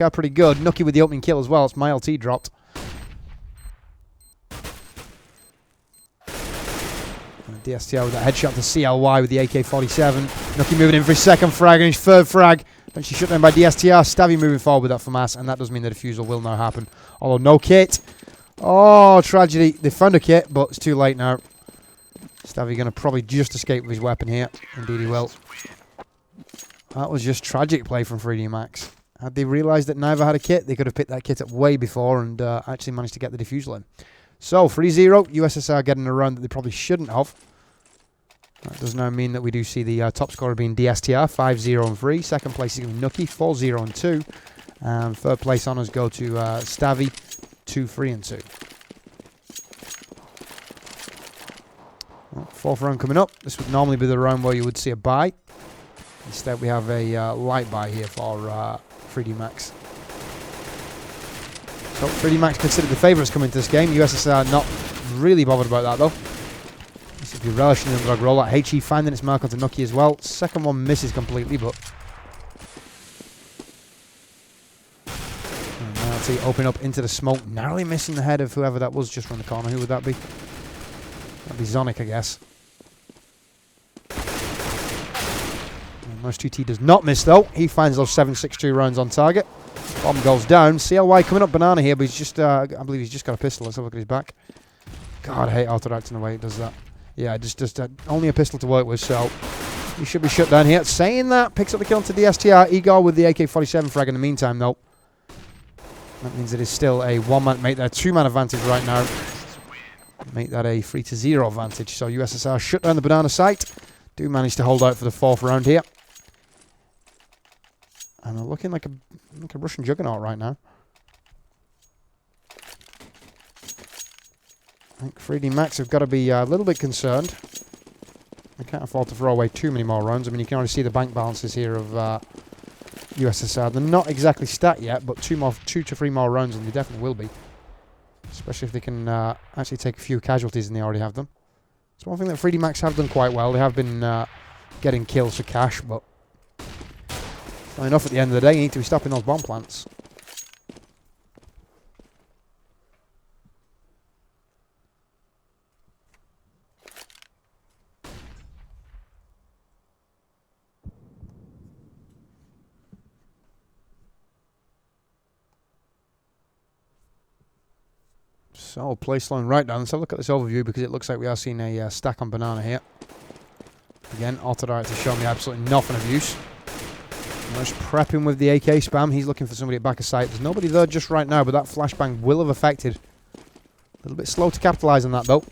Are pretty good. Nucky with the opening kill as well. It's my LT dropped. And DSTR with that headshot to CLY with the AK-47. Nucky moving in for his second frag and his third frag. Then she shut down by DSTR. Stavy moving forward with that FAMAS, and that does mean the defusal will now happen. Although no kit. Oh, tragedy. They found a kit, but it's too late now. Stavy going to probably just escape with his weapon here. Indeed he will. That was just tragic play from 3D Max. Had they realised that neither had a kit, they could have picked that kit up way before and actually managed to get the defusal in. So, 3-0. USSR getting a run that they probably shouldn't have. That does now mean that we do see the top scorer being DSTR, 5-0 and 3. Second place is going to be Nucky, 4-0 and 2. And third place honours go to Stavy, 2-3 and 2. Well, fourth round coming up. This would normally be the round where you would see a buy. Instead, we have a light buy here for 3D Max. So 3D Max considered the favourites coming into this game. USSR not really bothered about that though. This would be relishing the underdog roll. HE finding its mark onto Nucky as well. Second one misses completely, but now see open up into the smoke, narrowly missing the head of whoever that was just from the corner. Who would that be? That'd be Zonic, I guess. Most 2T does not miss though. He finds those 7.62 rounds on target. Bomb goes down. CLY coming up banana here, but he's just, I believe he's just got a pistol. Let's have a look at his back. God, I hate auto-acting the way it does that. Yeah, just only a pistol to work with, so he should be shut down here. Saying that, picks up the kill into DSTR. Igor with the AK-47 frag in the meantime though. That means it is still a one-man, make that a two-man advantage right now. Make that a 3-0 advantage. So USSR shut down the banana site. Do manage to hold out for the fourth round here. And they're looking like a Russian juggernaut right now. I think 3D Max have got to be a little bit concerned. They can't afford to throw away too many more rounds. I mean, you can already see the bank balances here of USSR. They're not exactly stat yet, but 2 to 3 more rounds, and they definitely will be. Especially if they can actually take a few casualties, and they already have them. It's one thing that 3D Max have done quite well. They have been getting kills for cash, but not enough at the end of the day. You need to be stopping those bomb plants. So, play slowing right down. Let's have a look at this overview because it looks like we are seeing a stack on banana here. Again, auto-director showing me absolutely nothing of use. Just prepping with the AK spam. He's looking for somebody at back of sight. There's nobody there just right now, but that flashbang will have affected. A little bit slow to capitalise on that, though.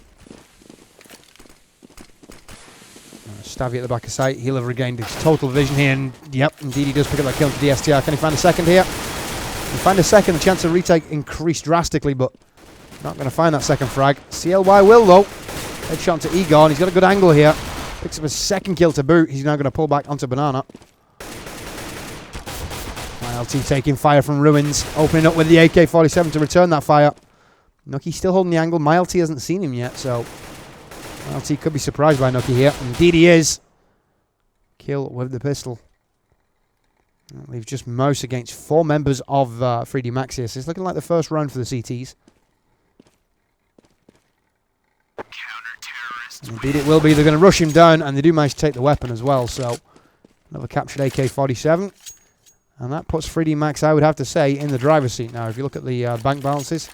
Stavy at the back of sight. He'll have regained his total vision here, and yep, indeed he does pick up that kill to DSTR. Can he find a second here? If he find a second, the chance of retake increased drastically, but not going to find that second frag. CLY will, though. Headshot to Igor, and he's got a good angle here. Picks up a second kill to boot. He's now going to pull back onto banana. LT taking fire from ruins, opening up with the AK-47 to return that fire. Nucky still holding the angle. My LT hasn't seen him yet, so LT could be surprised by Nucky here. Indeed he is. Kill with the pistol. That leaves just Mouse against 4 members of 3D Max here. So it's looking like the first round for the CTs. And indeed it will be. They're going to rush him down, and they do manage to take the weapon as well. So another captured AK-47. And that puts 3D Max, I would have to say, in the driver's seat now. If you look at the bank balances,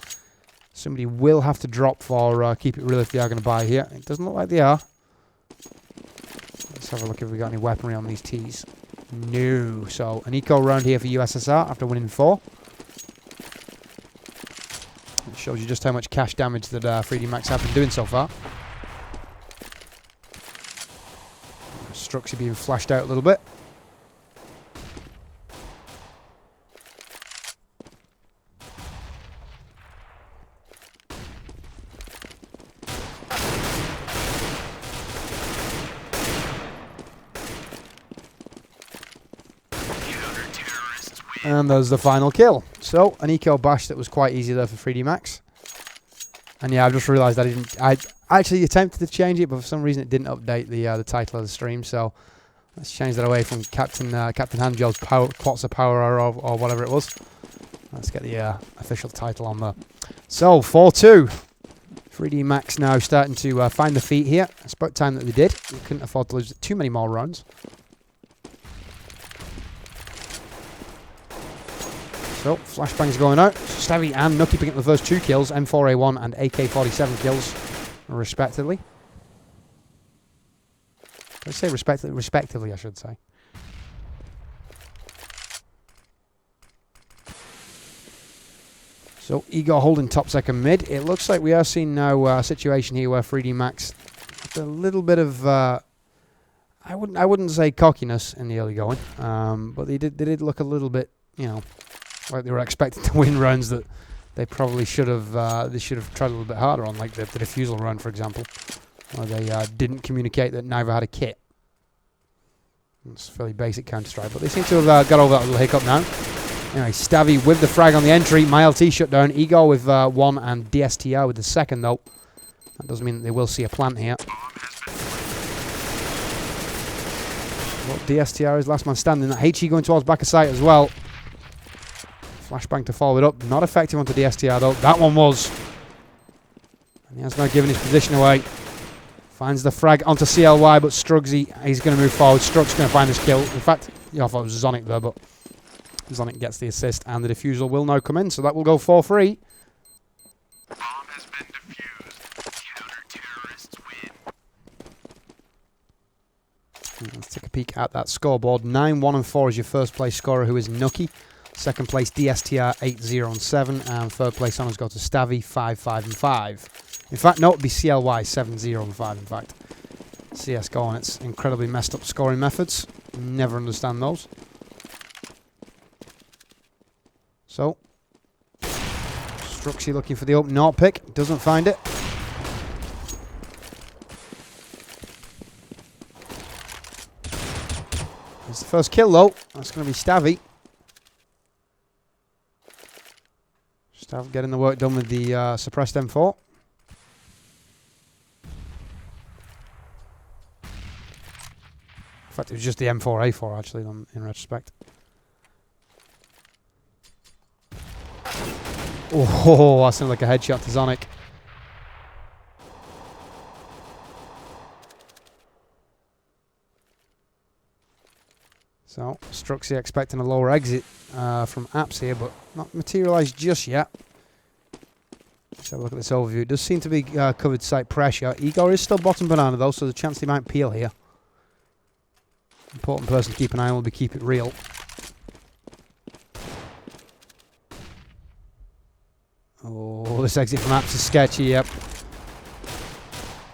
somebody will have to drop for Keep It Real if they are going to buy here. It doesn't look like they are. Let's have a look if we got any weaponry on these tees. No. So an eco round here for USSR after winning 4. It shows you just how much cash damage that 3D Max have been doing so far. Struxy being flashed out a little bit. And there's the final kill. So, an eco bash that was quite easy there for 3D Max. And yeah, I've just realised I actually attempted to change it, but for some reason it didn't update the title of the stream. So, let's change that away from Captain Handjob's Quats of Power or whatever it was. Let's get the official title on there. So, 4-2. 3D Max now starting to find the feet here. It's about time that they did. They couldn't afford to lose too many more rounds. So, flashbangs going out. Stavvy and Nucky picking up the first 2 kills. M4A1 and AK-47 kills, respectively. Did I say respectively, I should say. So, Igor holding top second mid. It looks like we are seeing now a situation here where 3D Max a little bit of I wouldn't say cockiness in the early going, but they did look a little bit, you know, like they were expected to win rounds that they probably should have tried a little bit harder on, like the defusal round, for example, where they didn't communicate that neither had a kit. It's fairly basic Counter-Strike, but they seem to have got over that little hiccup now. Anyway, Stavvy with the frag on the entry. MyLT shut down. Igor with 1 and DSTR with the second, though. That does mean that they will see a plant here. Well, DSTR is last man standing. That HE going towards back of sight as well. Flashbang to follow it up. Not effective onto DSTR, though. That one was. And he has now given his position away. Finds the frag onto CLY, but Strugsy, he's going to move forward. Strug's going to find this kill. In fact, I thought it was Zonic there, but Zonic gets the assist, and the defusal will now come in, so that will go 4-3. Bomb has been defused. Counter-terrorists win. Let's take a peek at that scoreboard. 9-1 and 4 is your first place scorer, who is Nucky. Second place DSTR 8-0 and 7, and third place honours go to Stavvy 5-5 and 5. In fact, no, it would be CLY 7-0 and 5. In fact, CS:GO and its incredibly messed up scoring methods. Never understand those. So, Struxy looking for the open naught pick. Doesn't find it. It's the first kill, though. That's going to be Stavvy. Stav getting the work done with the suppressed M4. In fact, it was just the M4A4, actually, in retrospect. Oh, that sounded like a headshot to Zonic. So, Struxy expecting a lower exit from Apps here, but not materialised just yet. Let's have a look at this overview. It does seem to be covered site pressure. Igor is still bottom banana, though, so there's a chance they might peel here. Important person to keep an eye on will be keep it real. Oh, this exit from Apps is sketchy, yep.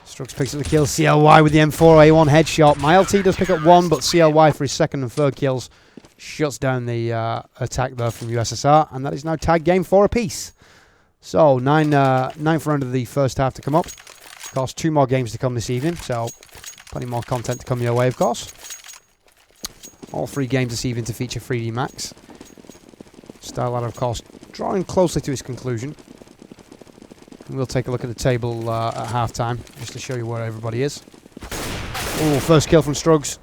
Strux picks up the kill. CLY with the M4A1 headshot. MyLT does pick up 1, but CLY for his second and third kills shuts down the attack there from USSR, and that is now tag game 4 apiece. So, ninth round of the first half to come up. Of course, 2 more games to come this evening, so plenty more content to come your way, of course. All 3 games this evening to feature 3D Max. StarLeague, of course, drawing closely to its conclusion. And we'll take a look at the table at halftime, just to show you where everybody is. Oh, first kill from Strugs.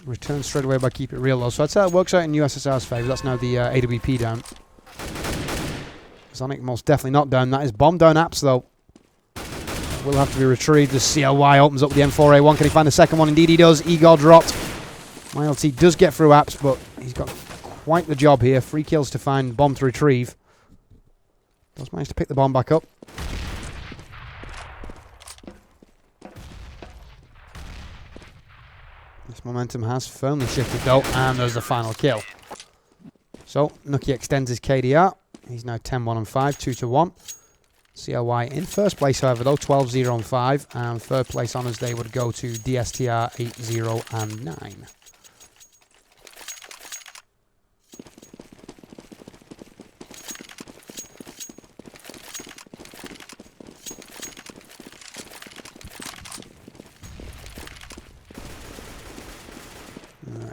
Returned straight away by Keep It Real, though. So I'd say that works out in USSR's favour. That's now the AWP down. Zonic most definitely not down. That is bomb down Apps, though. Will have to be retrieved as CLY opens up with the M4A1. Can he find the second one? Indeed he does. Igor dropped. MyLT does get through Apps, but he's got quite the job here. 3 kills to find, bomb to retrieve. Does manage to pick the bomb back up. This momentum has firmly shifted, though, and there's the final kill. So, Nucky extends his KDR. He's now 10-1 and 5, 2-1. CLY in first place, however, though, 12-0 and 5. And third place honours, they would go to DSTR 8-0 and 9.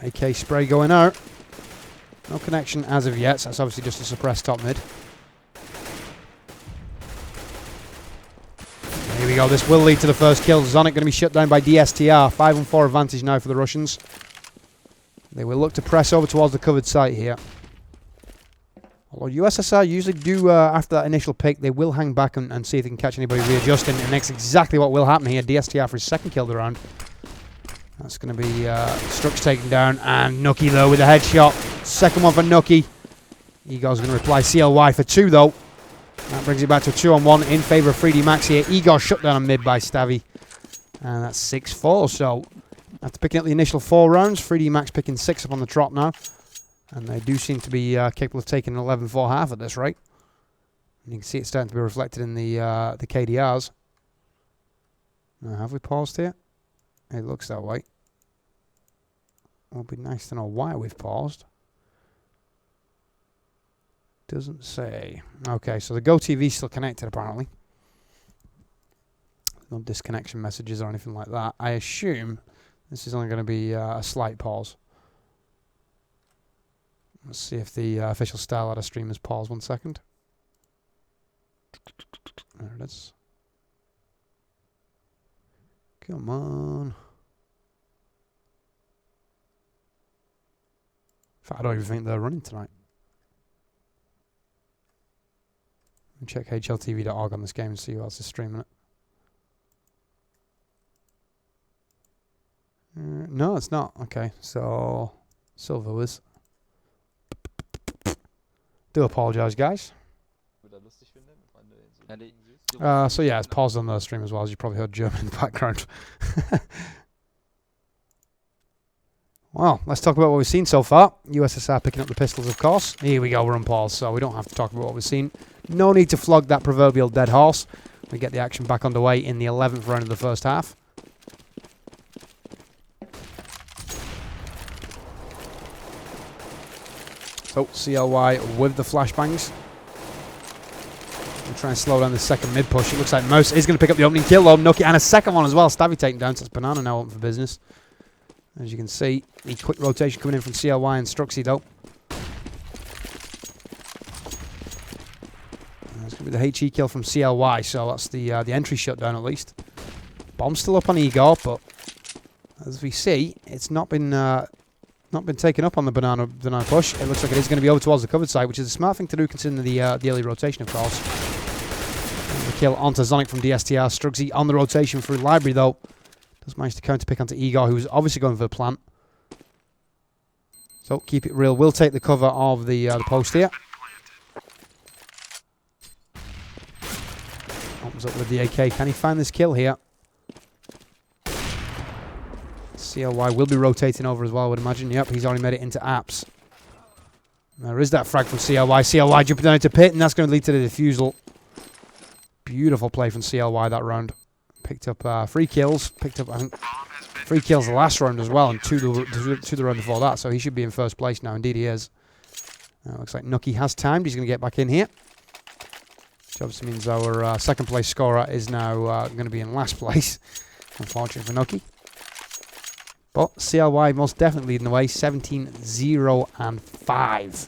AK spray going out. No connection as of yet, so that's obviously just a suppressed top mid. Here we go, this will lead to the first kill. Zonic going to be shut down by DSTR. 5-4 advantage now for the Russians. They will look to press over towards the covered site here. Although USSR usually do, after that initial pick, they will hang back and see if they can catch anybody readjusting. And that's exactly what will happen here. DSTR for his second kill of the round. That's going to be Strux taken down. And Nucky, though, with a headshot. Second one for Nucky. Igor's going to reply CLY for 2, though. That brings it back to a 2-on-1 in favour of 3D Max here. Igor shut down on mid by Stavy. And that's 6-4. So after picking up the initial 4 rounds, 3D Max picking 6 up on the trot now. And they do seem to be capable of taking an 11-4 half at this rate. And you can see it starting to be reflected in the KDRs. Now, have we paused here? It looks that way. It would be nice to know why we've paused. Doesn't say. Okay, so the GoTV is still connected apparently. No disconnection messages or anything like that. I assume this is only going to be a slight pause. Let's see if the official StarLeague stream has paused 1 second. There it is. Come on. In fact, I don't even think they're running tonight. Check hltv.org on this game and see who else is streaming it. No, it's not. Okay, so Silver is. Do apologise, guys. So yeah, it's paused on the stream as well, as you probably heard German in the background. Well, let's talk about what we've seen so far. USSR picking up the pistols, of course. Here we go, we're on pause, so we don't have to talk about what we've seen. No need to flog that proverbial dead horse. We get the action back underway in the 11th round of the first half. So, CLY with the flashbangs. We'll try and slow down the second mid push. It looks like Mouse is going to pick up the opening kill, though. Nucky, and a second one as well. Stabby taken down, so it's Banana now open for business. As you can see, the quick rotation coming in from CLY and Struxy, though. That's going to be the HE kill from CLY, so that's the entry shutdown at least. Bomb's still up on Igor, but as we see, it's not been taken up on the banana push. It looks like it is going to be over towards the covered side, which is a smart thing to do considering the early rotation, of course. And the kill onto Zonic from DSTR. Strugsy on the rotation through Library, though. Does manage to counter pick onto Igor, who's obviously going for the plant. So keep it real. We'll take the cover of the post here. Opens up with the AK. Can he find this kill here? CLY will be rotating over as well, I would imagine. Yep, he's already made it into apps. There is that frag from CLY. CLY jumping down into pit, and that's going to lead to the defusal. Beautiful play from CLY that round. Picked up 3 kills. Picked up, I think, 3 kills the last round as well, and 2 the round before that. So he should be in first place now. Indeed he is. Looks like Nucky has timed. He's going to get back in here. Which obviously means our second place scorer is now going to be in last place. Unfortunately for Nucky. But CLY most definitely leading the way, 17-0-5.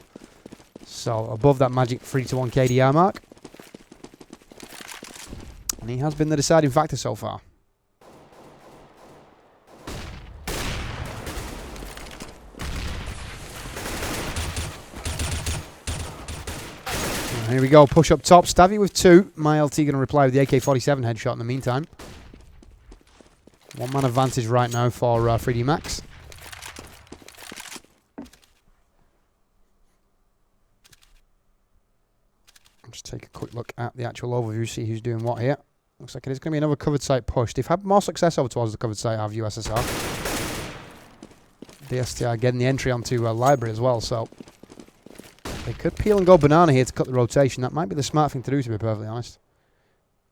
So above that magic 3-1 KDR mark. And he has been the deciding factor so far. And here we go, push up top. Stavy with 2. My LT going to reply with the AK-47 headshot in the meantime. 1-man advantage right now for 3D Max. I'll just take a quick look at the actual overview, see who's doing what here. Looks like it is going to be another covered site push. They've had more success over towards the covered site, have USSR. DSTR getting the entry onto Library as well, so they could peel and go banana here to cut the rotation. That might be the smart thing to do, to be perfectly honest.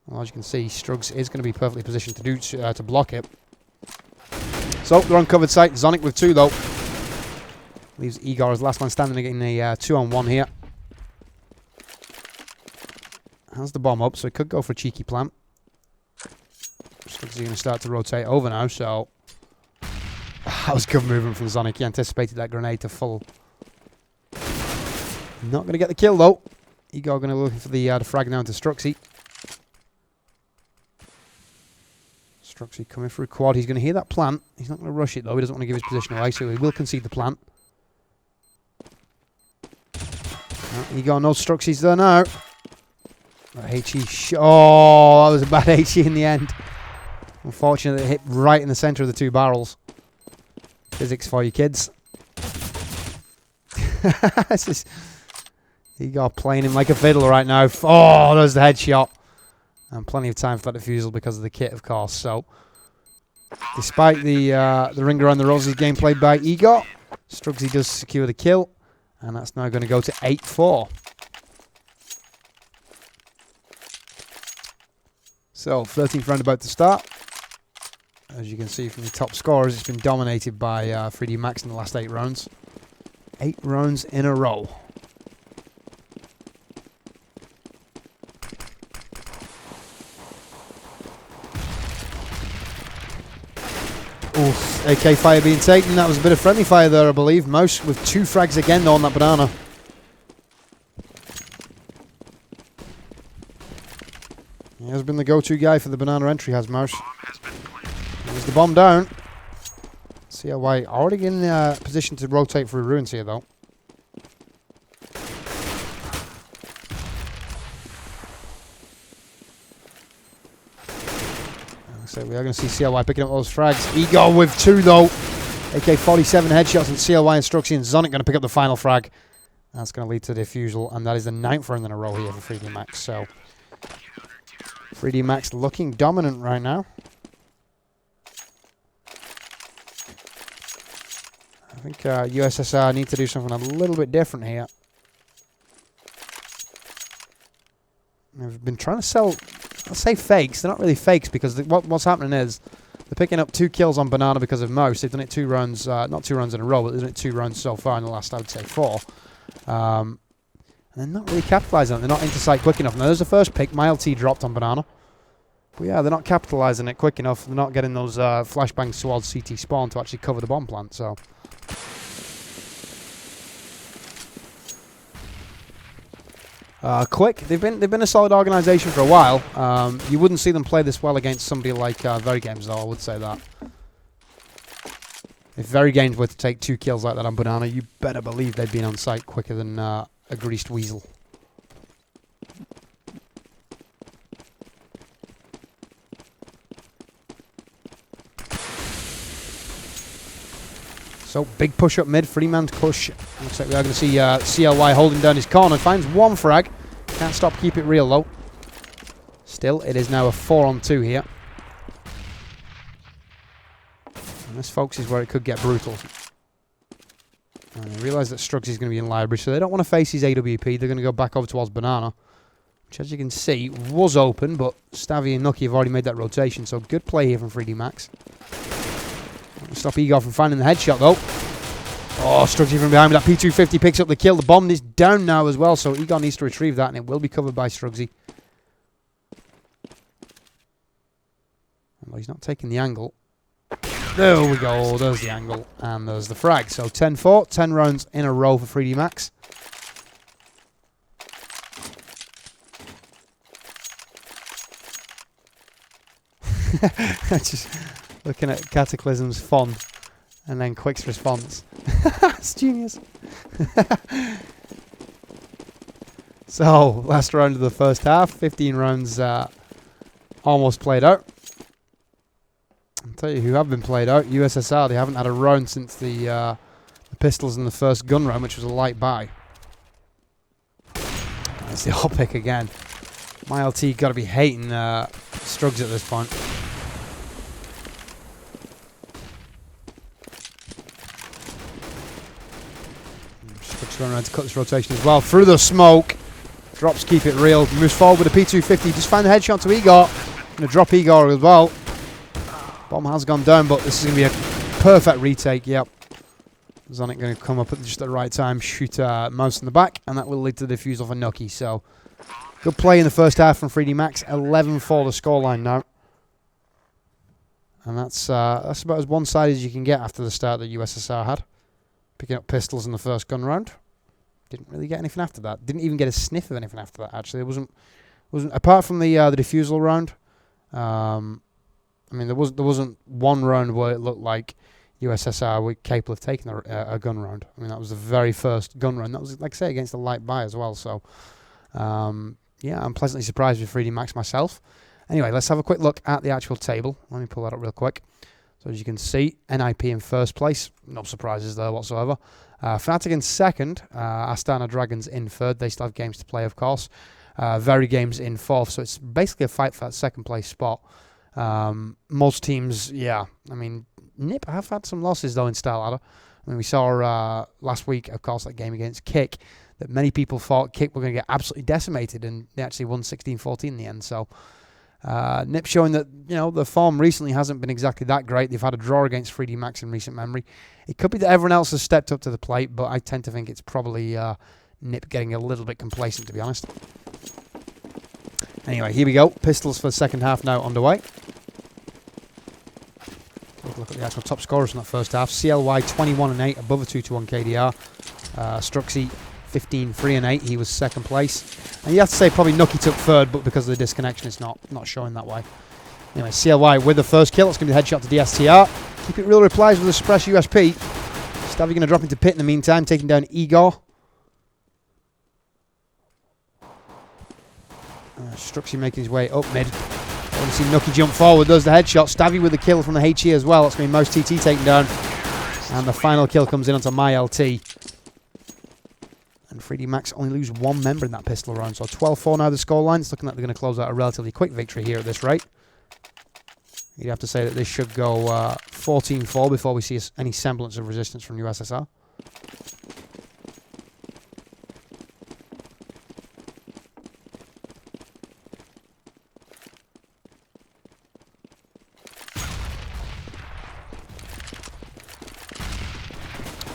Well, as you can see, Strugs is going to be perfectly positioned to do to block it. So, they're on covered site. Zonic with 2, though. Leaves Igor as last man standing, getting a 2-on-1 here. Has the bomb up, so he could go for a cheeky plant. Strugs is going to start to rotate over now, so that was good movement from Zonic. He anticipated that grenade to full. Not going to get the kill, though. Igor going to look for the frag now into Struxy. Struxy coming through quad. He's going to hear that plant. He's not going to rush it, though. He doesn't want to give his position away, so he will concede the plant. Ego no Struxy's there now. HE. Oh, that was a bad HE in the end. Unfortunately, it hit right in the center of the two barrels. Physics for you kids. This is Ego playing him like a fiddle right now. Oh, there's the headshot. And plenty of time for that defusal because of the kit, of course. So, despite the ring around the roses game played by Ego, Strugsy does secure the kill. And that's now going to go to 8-4. So, 13th round about to start. As you can see from the top scorers, it's been dominated by 3D Max in the last 8 rounds. 8 rounds in a row. Oof, AK fire being taken. That was a bit of friendly fire there, I believe. Mouse with 2 frags again though on that banana. He has been the go-to guy for the banana entry, has Mouse. There's the bomb down. CLY already in position to rotate through ruins here though. So we are going to see CLY picking up those frags. Ego with 2 though. AK-47 headshots and CLY and Struxy and Zonic going to pick up the final frag. That's going to lead to the defusal, and that is the 9th round in a row here for 3D Max. So 3D Max looking dominant right now. I think USSR need to do something a little bit different here. They've been trying to sell, let's say fakes. They're not really fakes because what's happening is they're picking up 2 kills on banana because of Mouse. They've done it 2 rounds, not 2 rounds in a row, but they've done it 2 rounds so far in the last, I would say, 4. And they're not really capitalising on it. They're not into sight quick enough. Now, there's the first pick. My LT dropped on banana. But yeah, they're not capitalising it quick enough. They're not getting those flashbangs towards CT spawn to actually cover the bomb plant. So Quick, they've been a solid organisation for a while. You wouldn't see them play this well against somebody like VII Games, though. I would say that. If VII Games were to take 2 kills like that on banana, you better believe they'd been on site quicker than a greased weasel. So, big push up mid, 3-man push. Looks like we are going to see CLY holding down his corner. Finds 1 frag. Can't stop, keep it real though. Still, it is now a 4-on-2 here. And this, folks, is where it could get brutal. And I realise that Strugs is going to be in library, so they don't want to face his AWP. They're going to go back over towards banana, which, as you can see, was open, but Stavy and Nucky have already made that rotation. So, good play here from 3D Max. Stop Ego from finding the headshot though. Oh, Strugsy from behind with that P250 picks up the kill. The bomb is down now as well, so Ego needs to retrieve that, and it will be covered by Strugsy. Well, he's not taking the angle. There we go. There's the angle, and there's the frag. So 10-4, 10 rounds in a row for 3D Max. Just looking at Cataclysm's font and then Quick's response. It's genius. So, last round of the first half. 15 rounds almost played out. I'll tell you who have been played out. USSR. They haven't had a round since the pistols in the first gun round, which was a light buy. That's the hot pick again. My LT got to be hating Strugs at this point. Strugs going around to cut this rotation as well. Through the smoke. Drops, keep it real. Moves forward with a P250. Just find the headshot to Igor. Going to drop Igor as well. Bomb has gone down, but this is going to be a perfect retake. Yep. Zonic going to come up at just the right time, shoot Mouse in the back, and that will lead to the defusal for Nucky. So, good play in the first half from 3D Max. 11-4 the scoreline now. And that's about as one-sided as you can get after the start that USSR had. Picking up pistols in the first gun round. Didn't really get anything after that. Didn't even get a sniff of anything after that, actually. It wasn't apart from the defusal round. I mean, there wasn't one round where it looked like USSR were capable of taking a gun round. I mean, that was the very first gun round. That was, like I say, against a light buy as well. So, yeah, I'm pleasantly surprised with 3D Max myself. Anyway, let's have a quick look at the actual table. Let me pull that up real quick. So as you can see, NIP in first place. No surprises there whatsoever. Fnatic in second. Astana Dragons in third. They still have games to play, of course. Very Games in fourth. So it's basically a fight for that second place spot. Most teams, yeah. I mean, NIP have had some losses, though, in Star Ladder. I mean, we saw last week, of course, that game against Kick, that many people thought Kick were going to get absolutely decimated, and they actually won 16-14 in the end. So NIP showing that, you know, the form recently hasn't been exactly that great. They've had a draw against 3D Max in recent memory. It could be that everyone else has stepped up to the plate, but I tend to think it's probably NIP getting a little bit complacent, to be honest. Anyway, here we go. Pistols for the second half now underway. Take a look at the actual top scorers from that first half. CLY 21-8, above a 2-1 KDR. Struxy 15-3-8. He was second place. And you have to say probably Nucky took third, but because of the disconnection, it's not showing that way. Anyway, CLY with the first kill. It's going to be the headshot to DSTR. Keep It Real replies with a suppress USP. Stavy going to drop into pit in the meantime, taking down Igor. Struxy making his way up mid. I want to see Nucky jump forward. Does the headshot. Stavy with the kill from the HE as well. That's going to be Most TT taken down. And the final kill comes in onto MyLT. And 3D Max only lose one member in that pistol round. So 12-4 now the scoreline. It's looking like they're going to close out a relatively quick victory here at this rate. You'd have to say that this should go 14-4 before we see any semblance of resistance from USSR.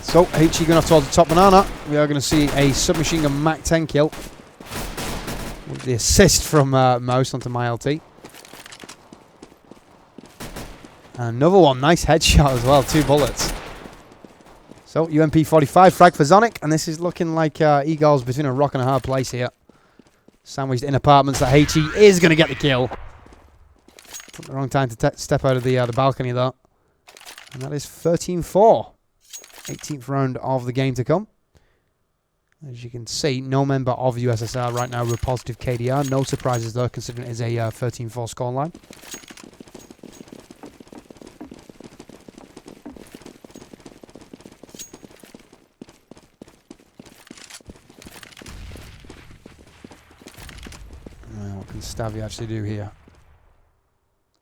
So, HE going off towards the top banana. We are going to see a submachine gun Mach 10 kill. With the assist from Mouse onto MyLT. Another one, nice headshot as well, 2 bullets. So, UMP 45 frag for Zonic, and this is looking like Eagles between a rock and a hard place here. Sandwiched in apartments that HE is going to get the kill. Took the wrong time to step out of the balcony there. And that is 13-4. 18th round of the game to come. As you can see, no member of USSR right now with positive KDR. No surprises though, considering it is a 13-4 scoreline. What can Stavy actually do here?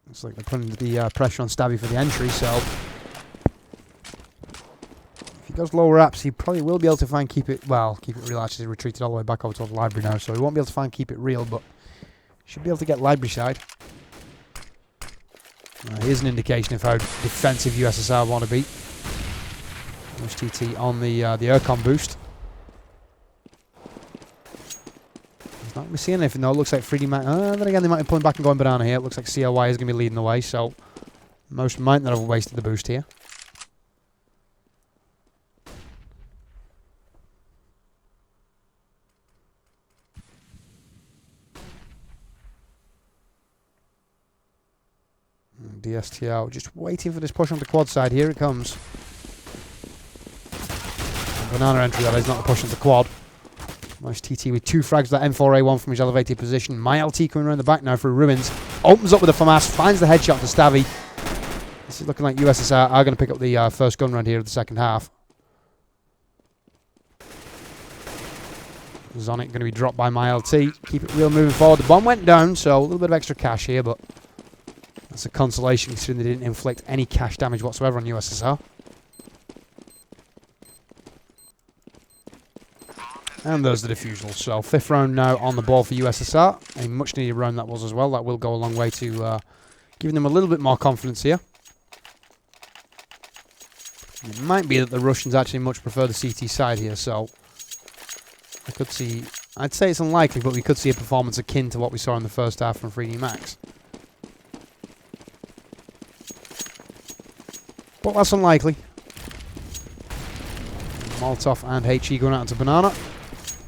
Looks like they're putting the pressure on Stavy for the entry, so goes lower apps, he probably will be able to find Keep It Real actually retreated all the way back over to the library now, so he won't be able to find Keep It Real, but should be able to get library side. Here's an indication of how defensive USSR want to be. There's TT on the aircon boost. He's not going to be seeing anything though. It looks like 3D Max. Then again, they might be pulling back and going banana here. It looks like CLY is going to be leading the way, so most might not have wasted the boost here. DSTR just waiting for this push on the quad side. Here it comes. Banana entry, that is not a push on the quad. Nice TT with 2 frags with that M4A1 from his elevated position. MyLT coming around the back now through ruins. Opens up with a FAMAS, finds the headshot to Stavy. This is looking like USSR are going to pick up the first gun round here of the second half. Zonic going to be dropped by MyLT. Keep It Real moving forward. The bomb went down, so a little bit of extra cash here, but that's a consolation considering they didn't inflict any cash damage whatsoever on USSR. And there's the defusal. So 5th round now on the ball for USSR. A much needed round that was as well. That will go a long way to giving them a little bit more confidence here. It might be that the Russians actually much prefer the CT side here, so I could see, I'd say it's unlikely, but we could see a performance akin to what we saw in the first half from 3D Max. But that's unlikely. Molotov and HE going out into banana.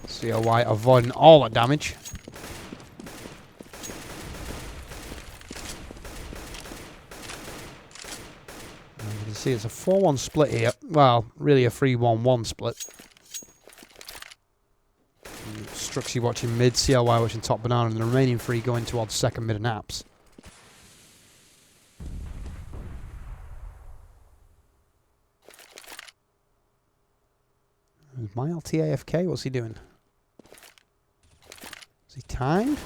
CLY avoiding all that damage. See, it's a 4-1 split here. Well, really a 3-1-1 split. Struxy watching mid, CLY watching top banana, and the remaining 3 going towards second mid and apps. Is my LT AFK? What's he doing? Is he timed?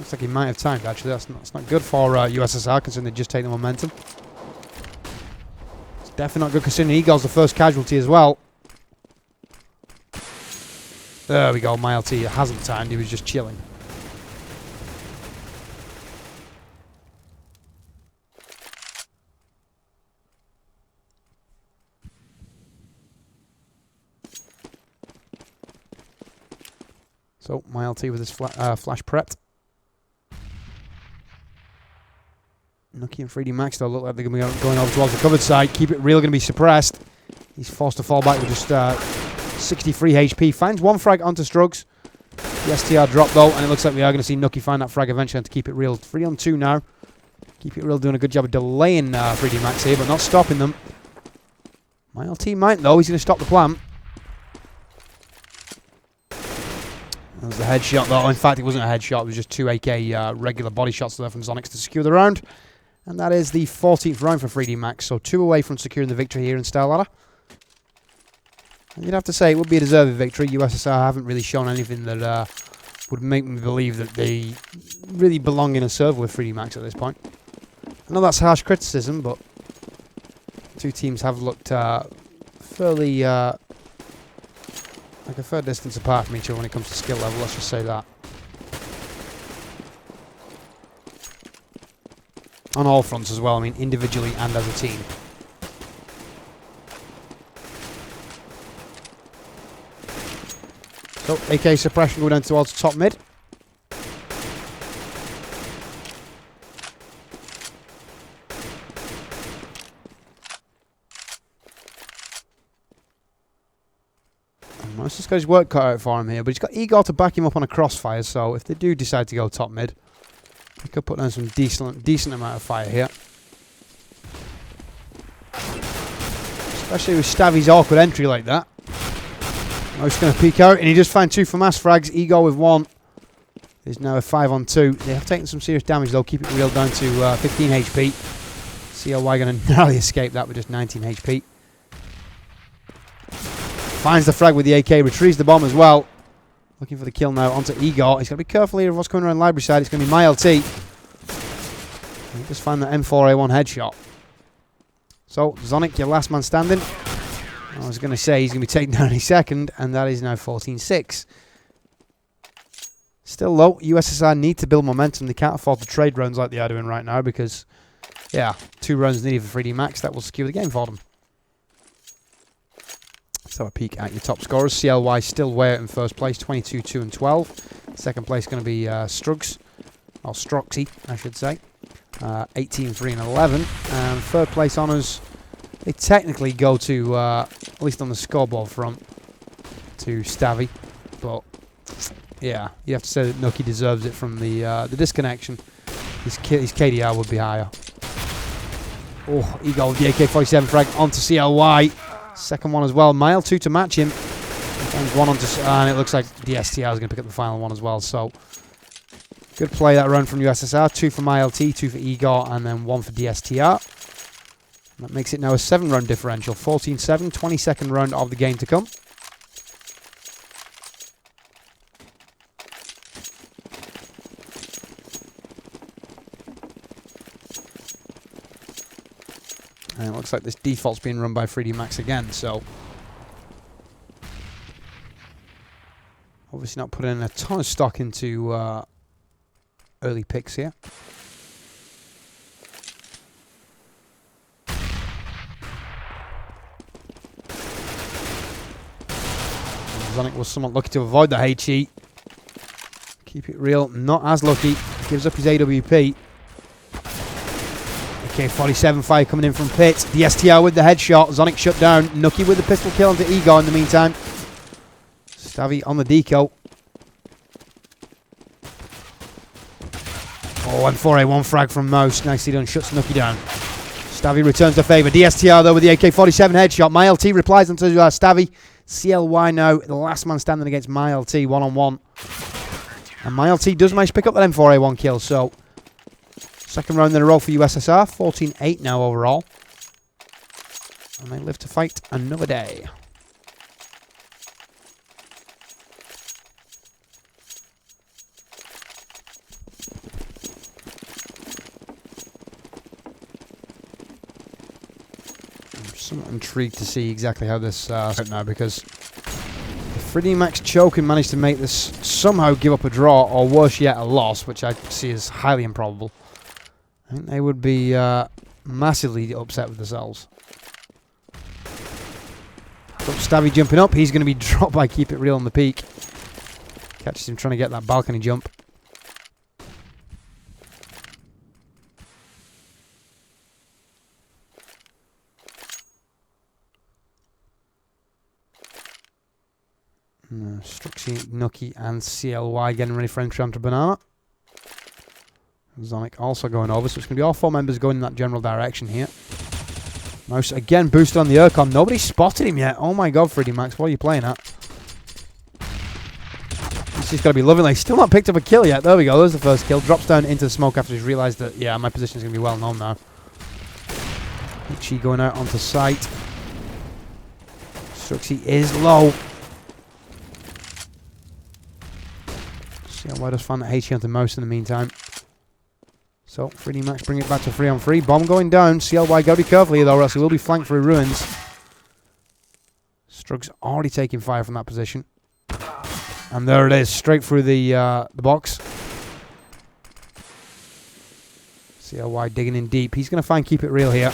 Looks like he might have timed, actually. That's not good for USSR, considering they just take the momentum. It's definitely not good considering Eagle's the first casualty as well. There we go, my LT hasn't timed, he was just chilling. So, my LT with his flash prepped. Nucky and 3D Max though look like they're going to be going over towards the covered side. Keep It Real going to be suppressed. He's forced to fall back with just 63 HP. Finds one frag onto Strugs. The STR drop though, and it looks like we are going to see Nucky find that frag eventually to Keep It Real. 3-on-2 now. Keep It Real doing a good job of delaying 3D Max here, but not stopping them. My LT might though. He's going to stop the plan. That was the headshot though. In fact, it wasn't a headshot. It was just 2 AK regular body shots there from Zonix to secure the round. And that is the 14th round for 3D Max. So 2 away from securing the victory here in StarLeague. And you'd have to say it would be a deserved victory. USSR haven't really shown anything that would make me believe that they really belong in a server with 3D Max at this point. I know that's harsh criticism, but 2 teams have looked fairly... like a fair distance apart from each other when it comes to skill level, let's just say that. On all fronts as well, I mean individually and as a team. So, AK suppression going down towards top mid. Most of this guy's work cut out for him here, but he's got Igor to back him up on a crossfire, so if they do decide to go top mid, they could put down some decent amount of fire here. Especially with Stavy's awkward entry like that. Most going to peek out, and he just found 2 FAMAS frags. Igor with 1. There's now a 5-on-2. They have taken some serious damage though. Keep It Real down to 15 HP. CLY going to narrowly escape that with just 19 HP. Finds the frag with the AK, retrieves the bomb as well. Looking for the kill now onto Igor. He's got to be careful here of what's coming around library side. It's going to be my LT. He just found that M4A1 headshot. So, Zonic, your last man standing. I was going to say he's going to be taken down any second, and that is now 14-6. Still low. USSR need to build momentum. They can't afford to trade rounds like they are doing right now because, yeah, 2 rounds needed for 3D Max. That will secure the game for them. So a peek at your top scorers. CLY still way out in first place, 22, 2 and 12. Second place going to be Strugs, or Stroxy, I should say. 18, 3 and 11. And third place honours, they technically go to, at least on the scoreboard front, to Stavy. But, yeah, you have to say that Nucky deserves it from the disconnection. His KDR would be higher. Oh, he got with the AK-47 frag onto CLY. Second one as well. Mile 2 to match him. Finds 1 onto... and it looks like the STR is going to pick up the final one as well. So, good play that round from USSR. 2 for MyLT, 2 for Igor, and then 1 for DSTR. That makes it now a 7-round differential. 14-7, 22nd round of the game to come. And it looks like this default's being run by 3D Max again, so... obviously not putting in a ton of stock into early picks here. Zonic was somewhat lucky to avoid the HE. Keep It Real, not as lucky. Gives up his AWP. AK-47 fire coming in from Pit. The STR with the headshot. Zonic shut down. Nucky with the pistol kill onto Igor in the meantime. Stavy on the deco. Oh, and 4A1 frag from Mouse. Nicely done. Shuts Nucky down. Stavy returns the favour. DSTR though with the AK-47 headshot. MyLT replies onto Stavy. CLY now the last man standing against MyLT one-on-one. And MyLT does manage to pick up that M4A1 kill. So second round in a row for USSR. 14-8 now overall. And they live to fight another day. I'm intrigued to see exactly how this out now, because if Freddie Mac's choking managed to make this somehow give up a draw, or worse yet, a loss, which I see as highly improbable, I think they would be massively upset with themselves. Stabby jumping up. He's going to be dropped by Keep It Real on the peak. Catches him trying to get that balcony jump. Struxy, Nucky, and CLY getting ready for entry onto Banana. Zonic also going over, so it's going to be all four members going in that general direction here. Mouse again boosted on the Urcon. Nobody spotted him yet. Oh my god, Freddie Max, what are you playing at? He's just got to be loving it. He's still not picked up a kill yet. There we go, there's the first kill. Drops down into the smoke after he's realised that, yeah, my position is going to be well known now. Ichi going out onto site. Struxy is low. CLY does find that HE onto Mouse in the meantime. So, Freddie Max bring it back to 3-on-3. Bomb going down. CLY got to be careful here though, or else he will be flanked through ruins. Strug's already taking fire from that position. And there it is, straight through the box. CLY digging in deep. He's going to find Keep It Real here.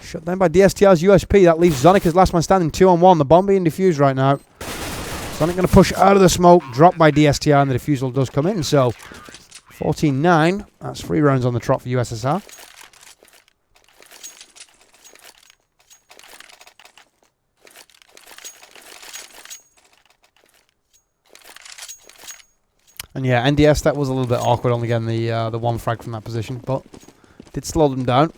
Shut down by DSTR's USP. That leaves Zonic as last man standing, 2-on-1. The bomb being defused right now. Sonic going to push out of the smoke, dropped by DSTR, and the defusal does come in. So, 14-9. That's 3 rounds on the trot for USSR. And yeah, NDS, that was a little bit awkward, only getting the one frag from that position, but did slow them down.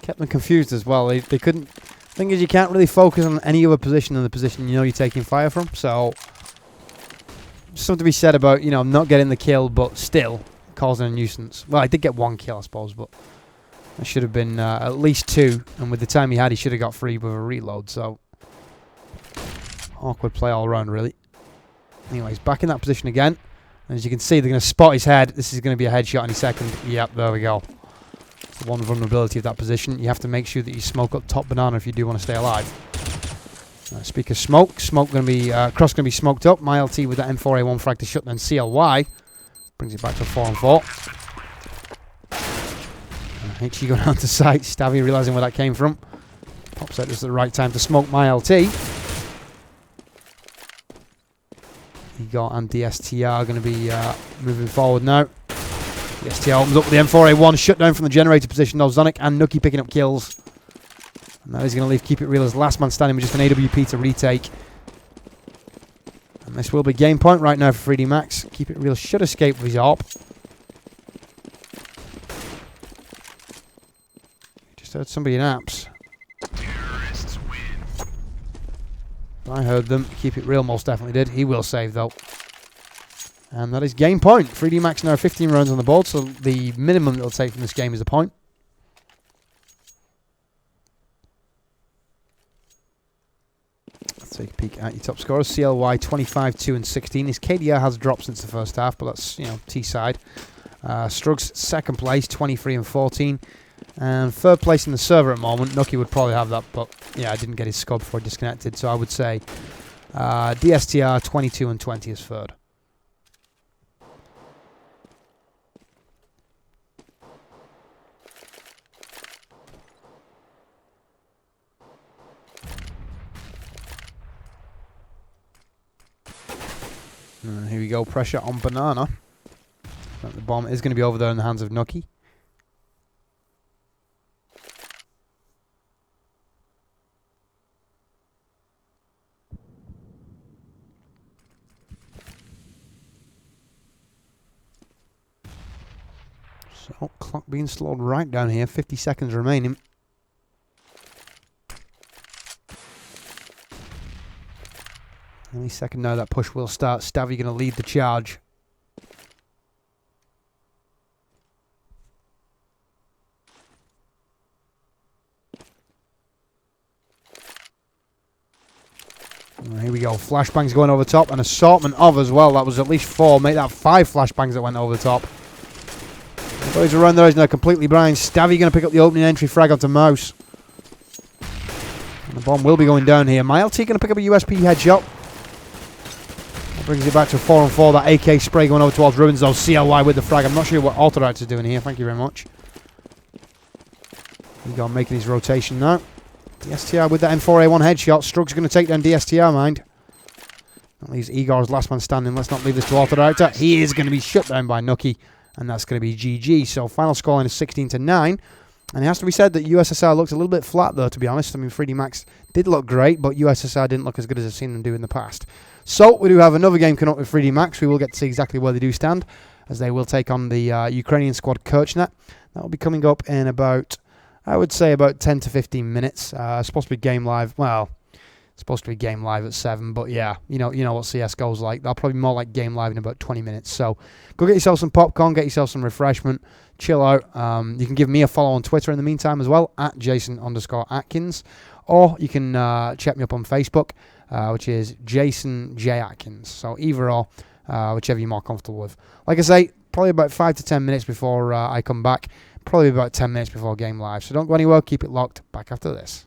Kept them confused as well. They couldn't... Thing is, you can't really focus on any other position than the position you know you're taking fire from. So, something to be said about, you know, not getting the kill, but still causing a nuisance. Well, I did get 1 kill, I suppose, but it should have been at least 2. And with the time he had, he should have got 3 with a reload. So, awkward play all around, really. Anyways, back in that position again. And as you can see, they're going to spot his head. This is going to be a headshot any second. Yep, there we go. The one vulnerability of that position. You have to make sure that you smoke up top Banana if you do want to stay alive. Speak of smoke. Smoke going to be... Cross going to be smoked up. MyLT with that M4A1 frag to shut down CLY. Brings it back to 4-on-4. HE going down to sight. Stavy realising where that came from. Pops out just at the right time to smoke MyLT. Eagle and DSTR going to be moving forward now. DSTR opens up with the M4A1, shut down from the generator position though. Zonic and Nucky picking up kills. And that is going to leave Keep It Real as last man standing with just an AWP to retake. And this will be game point right now for 3D Max. Keep It Real should escape with his AWP. Just heard somebody in apps. Terrorists win. I heard them. Keep It Real most definitely did. He will save though. And that is game point. 3D Max now 15 rounds on the board, so the minimum it'll take from this game is a point. Let's take a peek at your top scorers. CLY 25, 2 and 16. His KDR has dropped since the first half, but that's, you know, T-side. Strugs second place, 23 and 14. And third place in the server at the moment. Nucky would probably have that, but yeah, I didn't get his score before he disconnected, so I would say DSTR 22 and 20 is third. And here we go, pressure on Banana. The bomb is going to be over there in the hands of Nucky. So, clock being slowed right down here. 50 seconds remaining. Any second now that push will start. Stavy going to lead the charge. And here we go. Flashbangs going over the top. An assortment of as well. That was at least 4. Make that 5 flashbangs that went over the top. Boys around there is now completely blind. Stavy going to pick up the opening entry frag onto Mouse. And the bomb will be going down here. Mild T going to pick up a USP headshot. That brings it back to 4-on-4. That AK spray going over towards Ruins though. CLY with the frag. I'm not sure what Autodites is doing here. Thank you very much. He go making his rotation now. DSTR with that M4A1 headshot. Strug's going to take down DSTR, mind. That leaves Igor's last man standing. Let's not leave this to Autodirector. He is going to be shut down by Nucky. And that's going to be GG. So final scoreline is 16-9. And it has to be said that USSR looked a little bit flat, though, to be honest. I mean, 3D Max did look great, but USSR didn't look as good as I've seen them do in the past. So we do have another game coming up with 3D Max. We will get to see exactly where they do stand, as they will take on the Ukrainian squad Kirchner. That will be coming up in about, I would say, about 10 to 15 minutes. It's supposed to be game live. Well, it's supposed to be game live at 7, but yeah, you know what CSGO's like. They'll probably be more like game live in about 20 minutes. So go get yourself some popcorn, get yourself some refreshment, chill out. You can give me a follow on Twitter in the meantime as well, at Jason_Atkins. Or you can check me up on Facebook, which is Jason J. Atkins. So either or, whichever you're more comfortable with. Like I say, probably about 5 to 10 minutes before I come back. Probably about 10 minutes before game live. So don't go anywhere, keep it locked. Back after this.